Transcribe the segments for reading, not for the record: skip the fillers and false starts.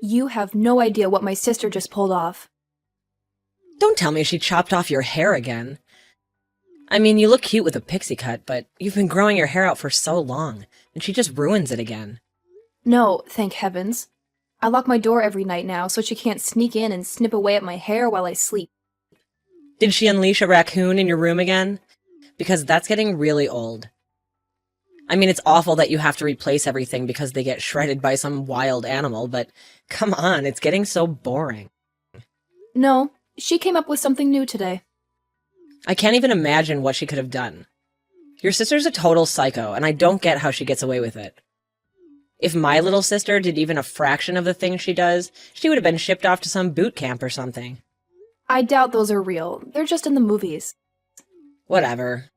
You have no idea what my sister just pulled off. Don't tell me she chopped off your hair again. I mean, you look cute with a pixie cut, but you've been growing your hair out for so long, and she just ruins it again. No, thank heavens. I lock my door every night now so she can't sneak in and snip away at my hair while I sleep. Did she unleash a raccoon in your room again? Because that's getting really old. I mean, it's awful that you have to replace everything because they get shredded by some wild animal, but come on, it's getting so boring. No, she came up with something new today. I can't even imagine what she could have done. Your sister's a total psycho, and I don't get how she gets away with it. If my little sister did even a fraction of the things she does, she would have been shipped off to some boot camp or something. I doubt those are real. They're just in the movies. Whatever.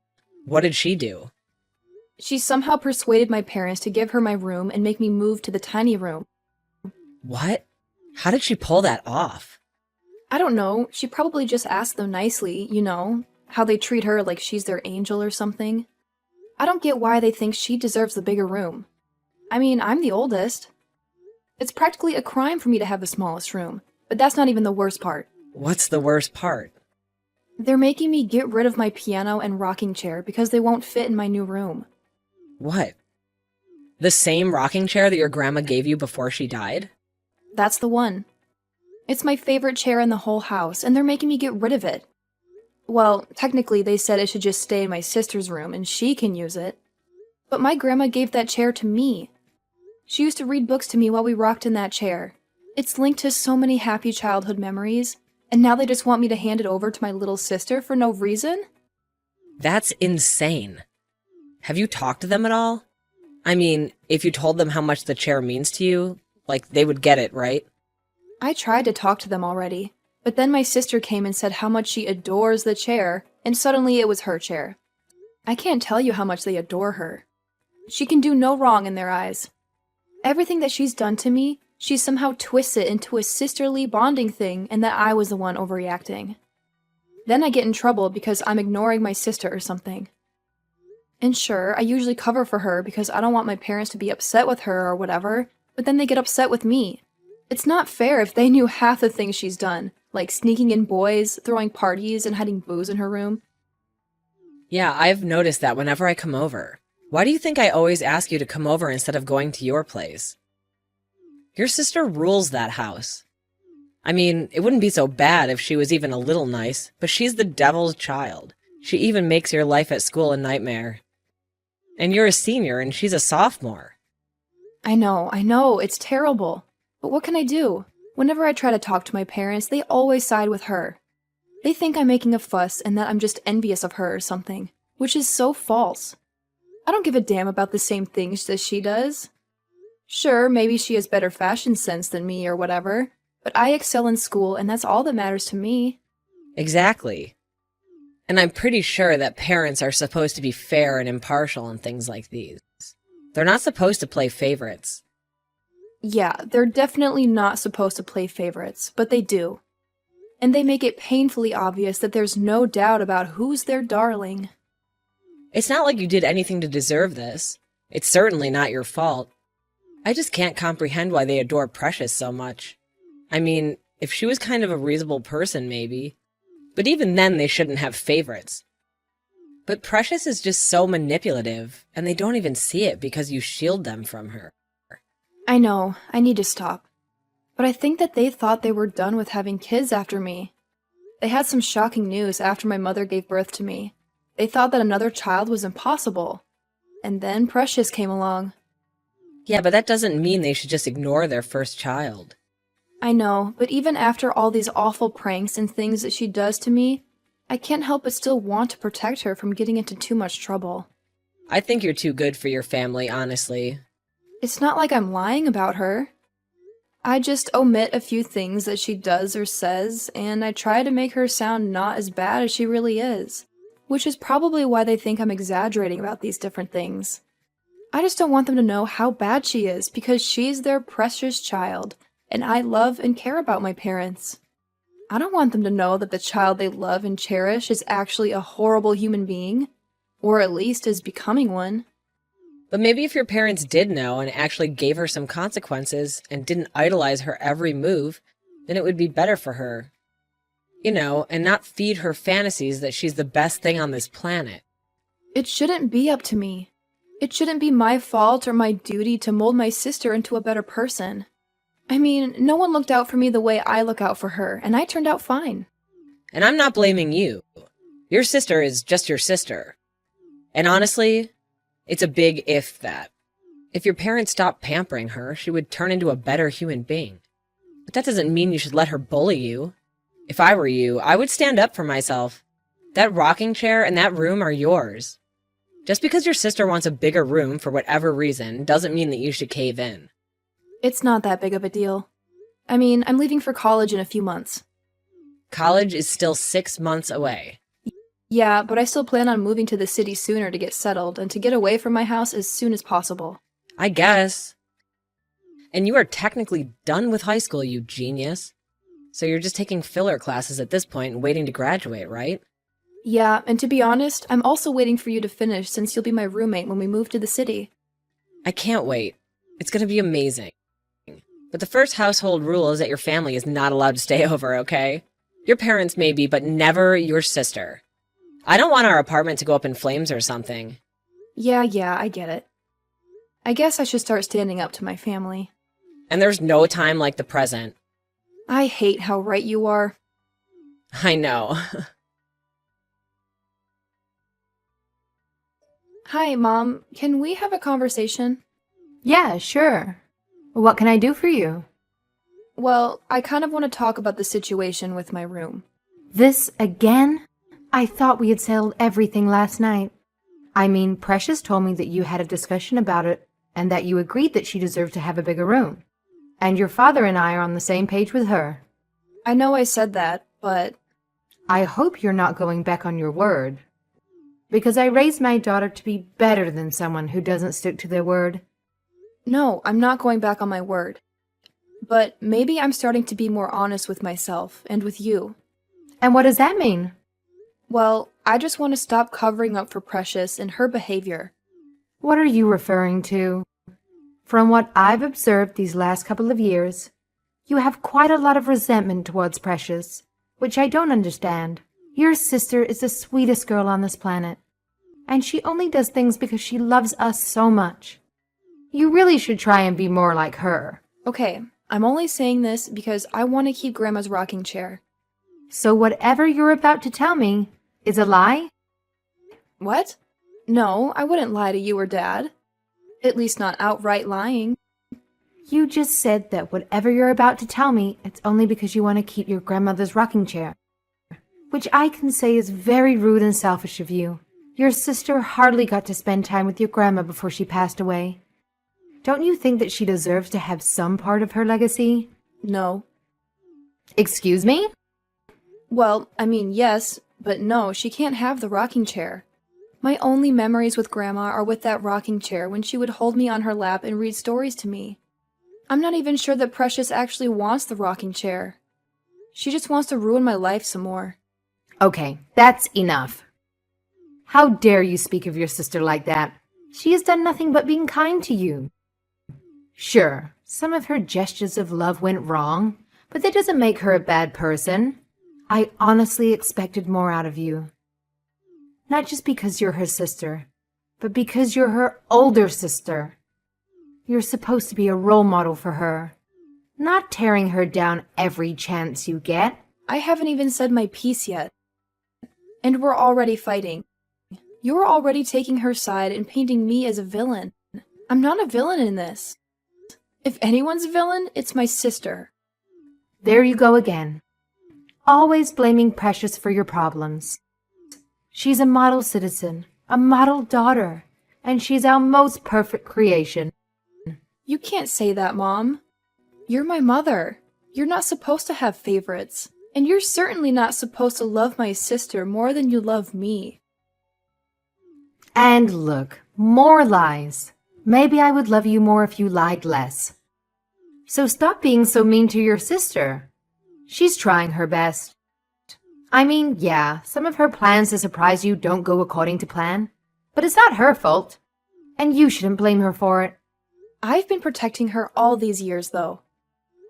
What did she do? She somehow persuaded my parents to give her my room and make me move to the tiny room. What? How did she pull that off? I don't know. She probably just asked them nicely, how they treat her like she's their angel or something. I don't get why they think she deserves the bigger room. I mean, I'm the oldest. It's practically a crime for me to have the smallest room, but that's not even the worst part. What's the worst part? They're making me get rid of my piano and rocking chair because they won't fit in my new room. What? The same rocking chair that your grandma gave you before she died? That's the one. It's my favorite chair in the whole house, and they're making me get rid of it. Well, technically they said it should just stay in my sister's room and she can use it. But my grandma gave that chair to me. She used to read books to me while we rocked in that chair. It's linked to so many happy childhood memories, and now they just want me to hand it over to my little sister for no reason? That's insane. Have you talked to them at all? I mean, if you told them how much the chair means to you, they would get it, right? I tried to talk to them already, but then my sister came and said how much she adores the chair, and suddenly it was her chair. I can't tell you how much they adore her. She can do no wrong in their eyes. Everything that she's done to me, she somehow twists it into a sisterly bonding thing and that I was the one overreacting. Then I get in trouble because I'm ignoring my sister or something. And sure, I usually cover for her because I don't want my parents to be upset with her or whatever, but then they get upset with me. It's not fair if they knew half the things she's done, like sneaking in boys, throwing parties, and hiding booze in her room. Yeah, I've noticed that whenever I come over. Why do you think I always ask you to come over instead of going to your place? Your sister rules that house. I mean, it wouldn't be so bad if she was even a little nice, but she's the devil's child. She even makes your life at school a nightmare. And you're a senior and she's a sophomore. I know, it's terrible. But what can I do? Whenever I try to talk to my parents, they always side with her. They think I'm making a fuss and that I'm just envious of her or something, which is so false. I don't give a damn about the same things that she does. Sure, maybe she has better fashion sense than me or whatever, but I excel in school and that's all that matters to me. Exactly. And I'm pretty sure that parents are supposed to be fair and impartial in things like these. They're not supposed to play favorites. Yeah, they're definitely not supposed to play favorites, but they do. And they make it painfully obvious that there's no doubt about who's their darling. It's not like you did anything to deserve this. It's certainly not your fault. I just can't comprehend why they adore Precious so much. I mean, if she was kind of a reasonable person, maybe. But even then, they shouldn't have favorites. But Precious is just so manipulative, and they don't even see it because you shield them from her. I know, I need to stop. But I think that they thought they were done with having kids after me. They had some shocking news after my mother gave birth to me. They thought that another child was impossible. And then Precious came along. Yeah, but that doesn't mean they should just ignore their first child. I know, but even after all these awful pranks and things that she does to me, I can't help but still want to protect her from getting into too much trouble. I think you're too good for your family, honestly. It's not like I'm lying about her. I just omit a few things that she does or says, and I try to make her sound not as bad as she really is, which is probably why they think I'm exaggerating about these different things. I just don't want them to know how bad she is because she's their precious child, and I love and care about my parents. I don't want them to know that the child they love and cherish is actually a horrible human being, or at least is becoming one. But maybe if your parents did know and actually gave her some consequences and didn't idolize her every move, then it would be better for her. You know, and not feed her fantasies that she's the best thing on this planet. It shouldn't be up to me. It shouldn't be my fault or my duty to mold my sister into a better person. I mean, no one looked out for me the way I look out for her, and I turned out fine. And I'm not blaming you. Your sister is just your sister. And honestly, it's a big if that. If your parents stopped pampering her, she would turn into a better human being. But that doesn't mean you should let her bully you. If I were you, I would stand up for myself. That rocking chair and that room are yours. Just because your sister wants a bigger room for whatever reason doesn't mean that you should cave in. It's not that big of a deal. I mean, I'm leaving for college in a few months. College is still 6 months away. Yeah, but I still plan on moving to the city sooner to get settled and to get away from my house as soon as possible. I guess. And you are technically done with high school, you genius. So you're just taking filler classes at this point and waiting to graduate, right? Yeah, and to be honest, I'm also waiting for you to finish since you'll be my roommate when we move to the city. I can't wait. It's going to be amazing. But the first household rule is that your family is not allowed to stay over, okay? Your parents maybe, but never your sister. I don't want our apartment to go up in flames or something. Yeah, I get it. I guess I should start standing up to my family. And there's no time like the present. I hate how right you are. I know. Hi, Mom. Can we have a conversation? Yeah, sure. What can I do for you? Well, I kind of want to talk about the situation with my room. This again? I thought we had settled everything last night. I mean, Precious told me that you had a discussion about it and that you agreed that she deserved to have a bigger room. And your father and I are on the same page with her. I know I said that, but... I hope you're not going back on your word. Because I raised my daughter to be better than someone who doesn't stick to their word. No, I'm not going back on my word. But maybe I'm starting to be more honest with myself and with you. And what does that mean? Well, I just want to stop covering up for Precious and her behavior. What are you referring to? From what I've observed these last couple of years, you have quite a lot of resentment towards Precious, which I don't understand. Your sister is the sweetest girl on this planet, and she only does things because she loves us so much. You really should try and be more like her. Okay, I'm only saying this because I want to keep Grandma's rocking chair. So whatever you're about to tell me is a lie? What? No, I wouldn't lie to you or Dad. At least not outright lying. You just said that whatever you're about to tell me, it's only because you want to keep your grandmother's rocking chair. Which I can say is very rude and selfish of you. Your sister hardly got to spend time with your grandma before she passed away. Don't you think that she deserves to have some part of her legacy? No. Excuse me? Well, I mean, yes, but no, she can't have the rocking chair. My only memories with Grandma are with that rocking chair when she would hold me on her lap and read stories to me. I'm not even sure that Precious actually wants the rocking chair. She just wants to ruin my life some more. Okay, that's enough. How dare you speak of your sister like that? She has done nothing but being kind to you. Sure, some of her gestures of love went wrong, but that doesn't make her a bad person. I honestly expected more out of you. Not just because you're her sister, but because you're her older sister. You're supposed to be a role model for her, not tearing her down every chance you get. I haven't even said my piece yet. And we're already fighting. You're already taking her side and painting me as a villain. I'm not a villain in this. If anyone's a villain, it's my sister. There you go again. Always blaming Precious for your problems. She's a model citizen, a model daughter, and she's our most perfect creation. You can't say that, Mom. You're my mother. You're not supposed to have favorites. And you're certainly not supposed to love my sister more than you love me. And look, more lies. Maybe I would love you more if you lied less. So stop being so mean to your sister. She's trying her best. I mean, yeah, some of her plans to surprise you don't go according to plan, but it's not her fault. And you shouldn't blame her for it. I've been protecting her all these years, though.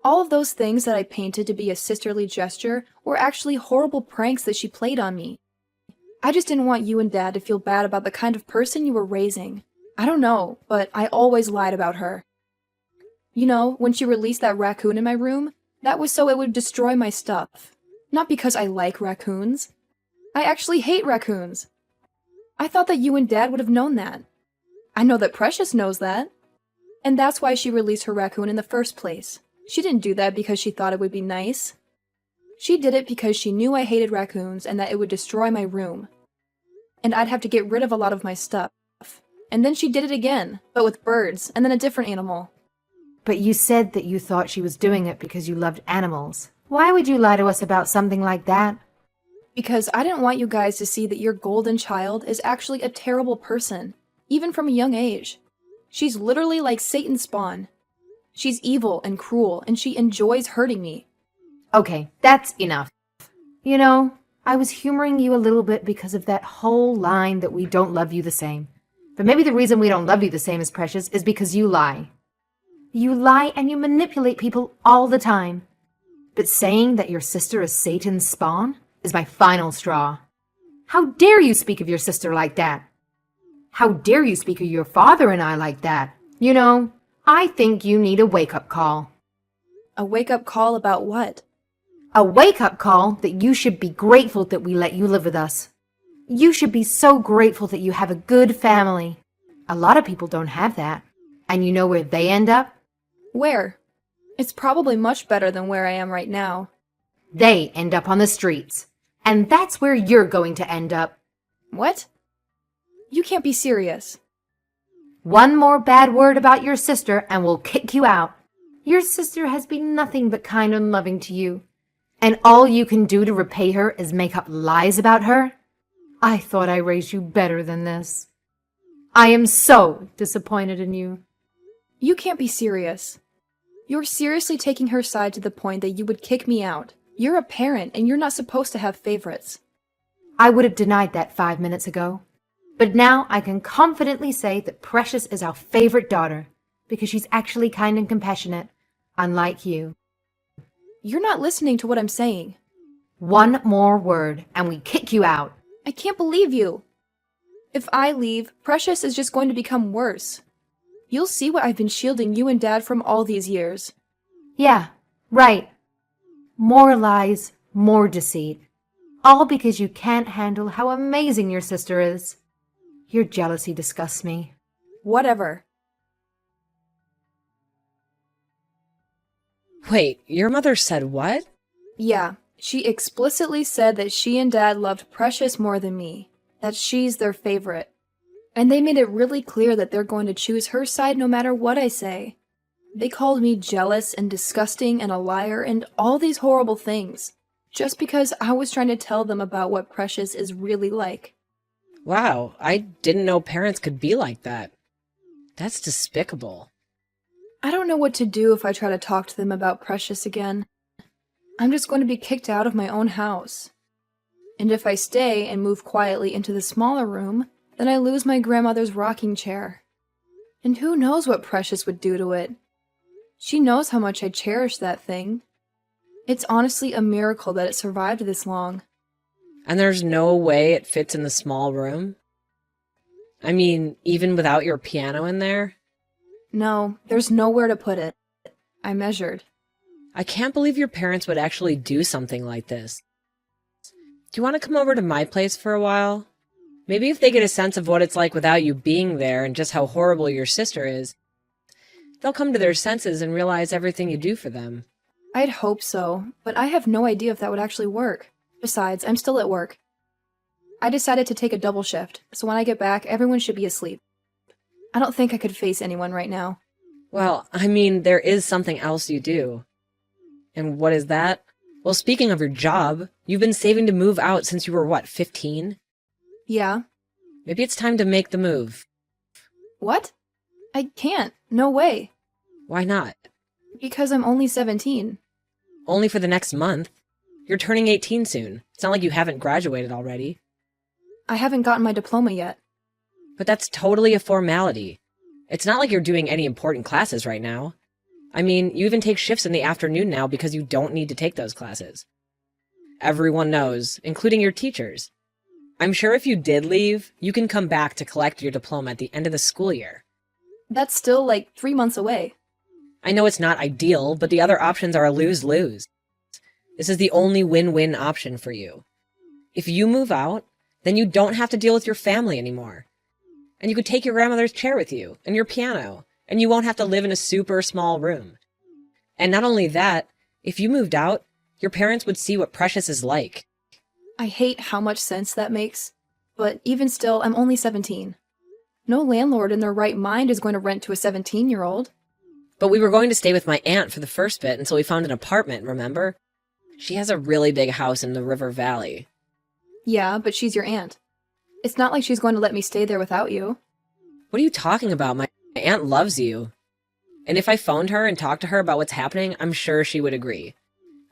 All of those things that I painted to be a sisterly gesture were actually horrible pranks that she played on me. I just didn't want you and Dad to feel bad about the kind of person you were raising. I don't know, but I always lied about her. You know, when she released that raccoon in my room, that was so it would destroy my stuff. Not because I like raccoons. I actually hate raccoons. I thought that you and Dad would have known that. I know that Precious knows that. And that's why she released her raccoon in the first place. She didn't do that because she thought it would be nice. She did it because she knew I hated raccoons and that it would destroy my room. And I'd have to get rid of a lot of my stuff. And then she did it again, but with birds, and then a different animal. But you said that you thought she was doing it because you loved animals. Why would you lie to us about something like that? Because I didn't want you guys to see that your golden child is actually a terrible person, even from a young age. She's literally like Satan's spawn. She's evil and cruel, and she enjoys hurting me. Okay, that's enough. You know, I was humoring you a little bit because of that whole line that we don't love you the same. But maybe the reason we don't love you the same as Precious is because you lie. You lie and you manipulate people all the time. But saying that your sister is Satan's spawn is my final straw. How dare you speak of your sister like that? How dare you speak of your father and I like that? You know, I think you need a wake-up call. A wake-up call about what? A wake-up call that you should be grateful that we let you live with us. You should be so grateful that you have a good family. A lot of people don't have that. And you know where they end up? Where? It's probably much better than where I am right now. They end up on the streets. And that's where you're going to end up. What? You can't be serious. One more bad word about your sister and we'll kick you out. Your sister has been nothing but kind and loving to you. And all you can do to repay her is make up lies about her? I thought I raised you better than this. I am so disappointed in you. You can't be serious. You're seriously taking her side to the point that you would kick me out. You're a parent and you're not supposed to have favorites. I would have denied that 5 minutes ago. But now I can confidently say that Precious is our favorite daughter because she's actually kind and compassionate, unlike you. You're not listening to what I'm saying. One more word and we kick you out. I can't believe you. If I leave, Precious is just going to become worse. You'll see what I've been shielding you and Dad from all these years. Yeah, right. More lies, more deceit. All because you can't handle how amazing your sister is. Your jealousy disgusts me. Whatever. Wait, your mother said what? Yeah, she explicitly said that she and Dad loved Precious more than me. That she's their favorite. And they made it really clear that they're going to choose her side no matter what I say. They called me jealous and disgusting and a liar and all these horrible things, just because I was trying to tell them about what Precious is really like. Wow, I didn't know parents could be like that. That's despicable. I don't know what to do if I try to talk to them about Precious again. I'm just going to be kicked out of my own house. And if I stay and move quietly into the smaller room, then I lose my grandmother's rocking chair. And who knows what Precious would do to it? She knows how much I cherish that thing. It's honestly a miracle that it survived this long. And there's no way it fits in the small room? I mean, even without your piano in there? No, there's nowhere to put it. I measured. I can't believe your parents would actually do something like this. Do you want to come over to my place for a while? Maybe if they get a sense of what it's like without you being there and just how horrible your sister is, they'll come to their senses and realize everything you do for them. I'd hope so, but I have no idea if that would actually work. Besides, I'm still at work. I decided to take a double shift, so when I get back, everyone should be asleep. I don't think I could face anyone right now. Well, I mean, there is something else you do. And what is that? Well, speaking of your job, you've been saving to move out since you were, what, 15? Yeah. Maybe it's time to make the move. What? I can't. No way. Why not? Because I'm only 17. Only for the next month. You're turning 18 soon. It's not like you haven't graduated already. I haven't gotten my diploma yet. But that's totally a formality. It's not like you're doing any important classes right now. I mean, you even take shifts in the afternoon now because you don't need to take those classes. Everyone knows, including your teachers. I'm sure if you did leave, you can come back to collect your diploma at the end of the school year. That's still like 3 months away. I know it's not ideal, but the other options are a lose-lose. This is the only win-win option for you. If you move out, then you don't have to deal with your family anymore. And you could take your grandmother's chair with you, and your piano, and you won't have to live in a super small room. And not only that, if you moved out, your parents would see what Precious is like. I hate how much sense that makes. But even still, I'm only 17. No landlord in their right mind is going to rent to a 17-year-old. But we were going to stay with my aunt for the first bit until we found an apartment, remember? She has a really big house in the River Valley. Yeah, but she's your aunt. It's not like she's going to let me stay there without you. What are you talking about? My aunt loves you. And if I phoned her and talked to her about what's happening, I'm sure she would agree.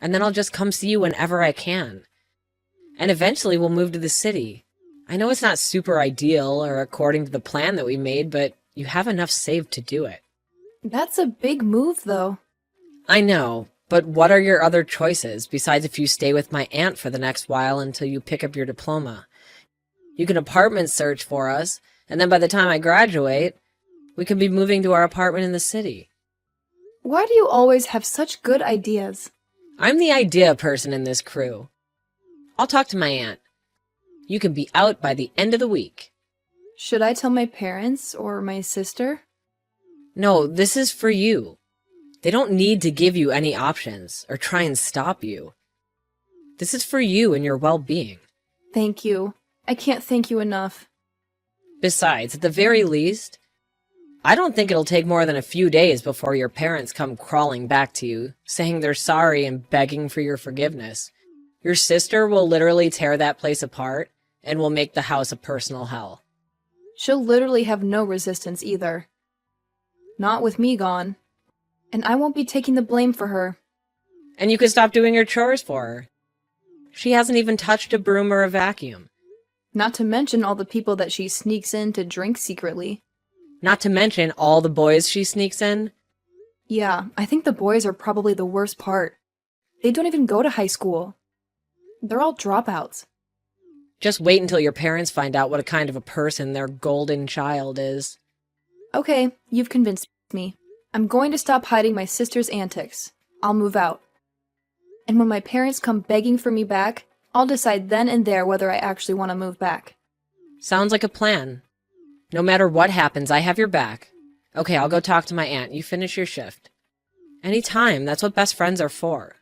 And then I'll just come see you whenever I can. And eventually we'll move to the city. I know it's not super ideal or according to the plan that we made, but you have enough saved to do it. That's a big move, though. I know, but what are your other choices, besides if you stay with my aunt for the next while until you pick up your diploma? You can apartment search for us, and then by the time I graduate, we could be moving to our apartment in the city. Why do you always have such good ideas? I'm the idea person in this crew. I'll talk to my aunt. You can be out by the end of the week. Should I tell my parents or my sister? No, this is for you. They don't need to give you any options or try and stop you. This is for you and your well-being. Thank you. I can't thank you enough. Besides, at the very least, I don't think it'll take more than a few days before your parents come crawling back to you, saying they're sorry and begging for your forgiveness. Your sister will literally tear that place apart and will make the house a personal hell. She'll literally have no resistance either. Not with me gone. And I won't be taking the blame for her. And you can stop doing your chores for her. She hasn't even touched a broom or a vacuum. Not to mention all the people that she sneaks in to drink secretly. Not to mention all the boys she sneaks in. Yeah, I think the boys are probably the worst part. They don't even go to high school. They're all dropouts. Just wait until your parents find out what a kind of a person their golden child is. Okay, you've convinced me. I'm going to stop hiding my sister's antics. I'll move out. And when my parents come begging for me back, I'll decide then and there whether I actually want to move back. Sounds like a plan. No matter what happens, I have your back. Okay, I'll go talk to my aunt. You finish your shift. Anytime, that's what best friends are for.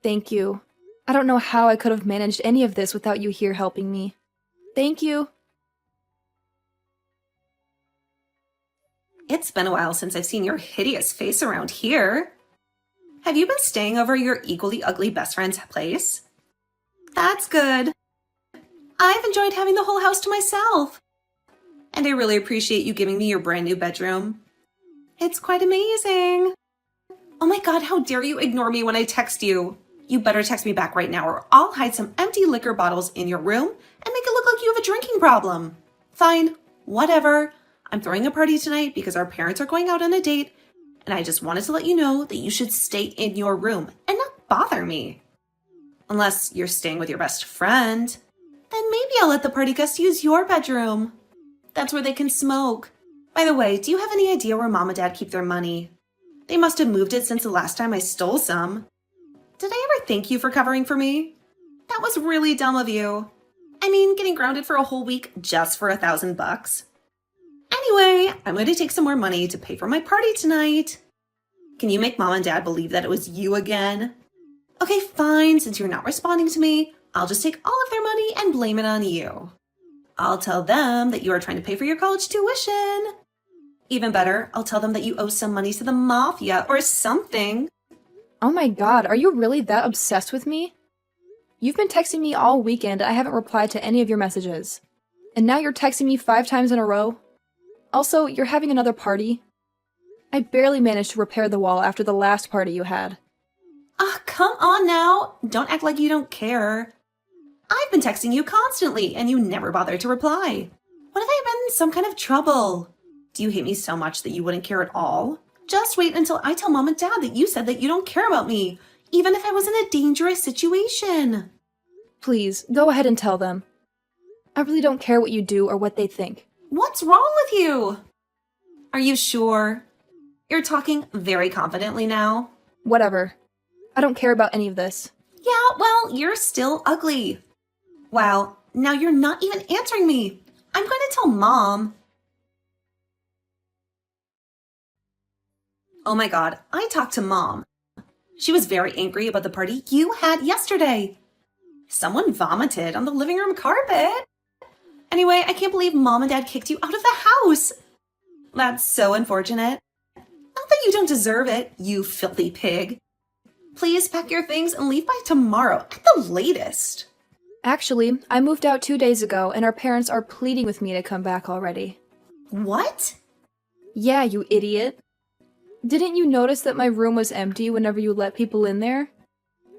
Thank you. I don't know how I could have managed any of this without you here helping me. Thank you. It's been a while since I've seen your hideous face around here. Have you been staying over your equally ugly best friend's place? That's good. I've enjoyed having the whole house to myself. And I really appreciate you giving me your brand new bedroom. It's quite amazing. Oh my god, how dare you ignore me when I text you? You better text me back right now or I'll hide some empty liquor bottles in your room and make it look like you have a drinking problem. Fine, whatever. I'm throwing a party tonight because our parents are going out on a date, and I just wanted to let you know that you should stay in your room and not bother me. Unless you're staying with your best friend, then maybe I'll let the party guests use your bedroom. That's where they can smoke. By the way, do you have any idea where Mom and Dad keep their money? They must have moved it since the last time I stole some. Did I ever thank you for covering for me? That was really dumb of you. I mean, getting grounded for a whole week just for $1,000. Anyway, I'm going to take some more money to pay for my party tonight. Can you make Mom and Dad believe that it was you again? Okay, fine. Since you're not responding to me, I'll just take all of their money and blame it on you. I'll tell them that you are trying to pay for your college tuition. Even better, I'll tell them that you owe some money to the mafia or something. Oh my god, are you really that obsessed with me? You've been texting me all weekend and I haven't replied to any of your messages. And now you're texting me 5 times in a row? Also, you're having another party? I barely managed to repair the wall after the last party you had. Ah, come on now. Don't act like you don't care. I've been texting you constantly and you never bothered to reply. What if I had been in some kind of trouble? Do you hate me so much that you wouldn't care at all? Just wait until I tell Mom and Dad that you said that you don't care about me, even if I was in a dangerous situation. Please, go ahead and tell them. I really don't care what you do or what they think. What's wrong with you? Are you sure? You're talking very confidently now. Whatever. I don't care about any of this. Yeah, well, you're still ugly. Wow, now you're not even answering me. I'm going to tell Mom. Oh my God, I talked to Mom. She was very angry about the party you had yesterday. Someone vomited on the living room carpet. Anyway, I can't believe Mom and Dad kicked you out of the house. That's so unfortunate. Not that you don't deserve it, you filthy pig. Please pack your things and leave by tomorrow at the latest. Actually, I moved out 2 days ago and our parents are pleading with me to come back already. What? Yeah, you idiot. Didn't you notice that my room was empty whenever you let people in there?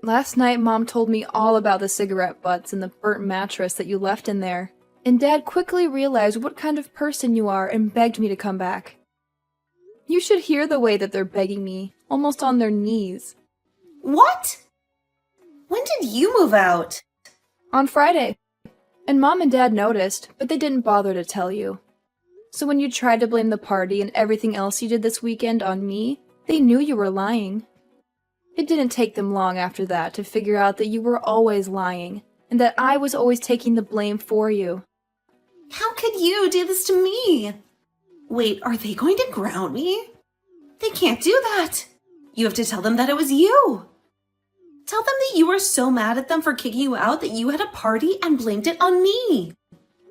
Last night, Mom told me all about the cigarette butts and the burnt mattress that you left in there. And Dad quickly realized what kind of person you are and begged me to come back. You should hear the way that they're begging me, almost on their knees. What? When did you move out? On Friday. And Mom and Dad noticed, but they didn't bother to tell you. So when you tried to blame the party and everything else you did this weekend on me, they knew you were lying. It didn't take them long after that to figure out that you were always lying, and that I was always taking the blame for you. How could you do this to me? Wait, are they going to ground me? They can't do that. You have to tell them that it was you. Tell them that you were so mad at them for kicking you out that you had a party and blamed it on me.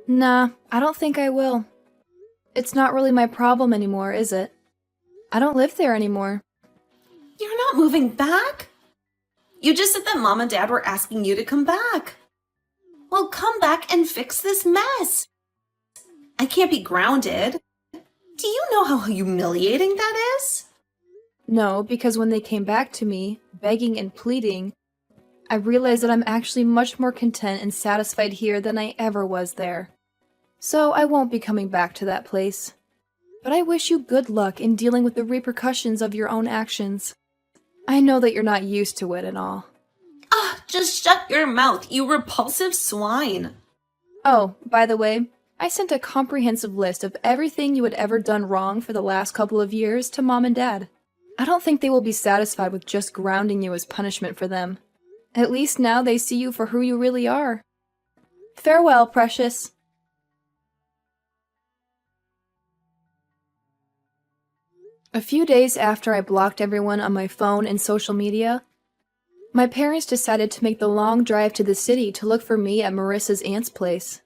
Nah, I don't think I will. It's not really my problem anymore, is it? I don't live there anymore. You're not moving back? You just said that Mom and Dad were asking you to come back. Well, come back and fix this mess. I can't be grounded. Do you know how humiliating that is? No, because when they came back to me, begging and pleading, I realized that I'm actually much more content and satisfied here than I ever was there. So I won't be coming back to that place. But I wish you good luck in dealing with the repercussions of your own actions. I know that you're not used to it and all. Just shut your mouth, you repulsive swine. Oh, by the way, I sent a comprehensive list of everything you had ever done wrong for the last couple of years to Mom and Dad. I don't think they will be satisfied with just grounding you as punishment for them. At least now they see you for who you really are. Farewell, precious. A few days after I blocked everyone on my phone and social media, my parents decided to make the long drive to the city to look for me at Marissa's aunt's place.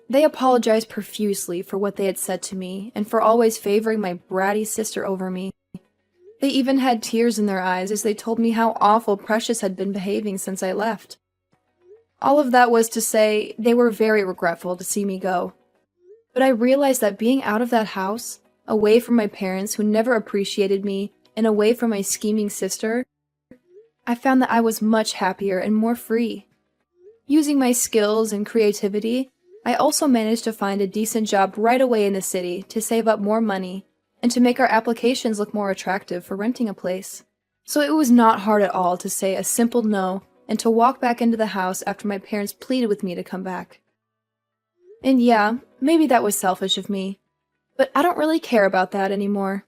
They apologized profusely for what they had said to me and for always favoring my bratty sister over me. They even had tears in their eyes as they told me how awful Precious had been behaving since I left. All of that was to say they were very regretful to see me go. But I realized that being out of that house, away from my parents who never appreciated me, and away from my scheming sister, I found that I was much happier and more free. Using my skills and creativity, I also managed to find a decent job right away in the city to save up more money and to make our applications look more attractive for renting a place. So it was not hard at all to say a simple no and to walk back into the house after my parents pleaded with me to come back. And yeah, maybe that was selfish of me, but I don't really care about that anymore.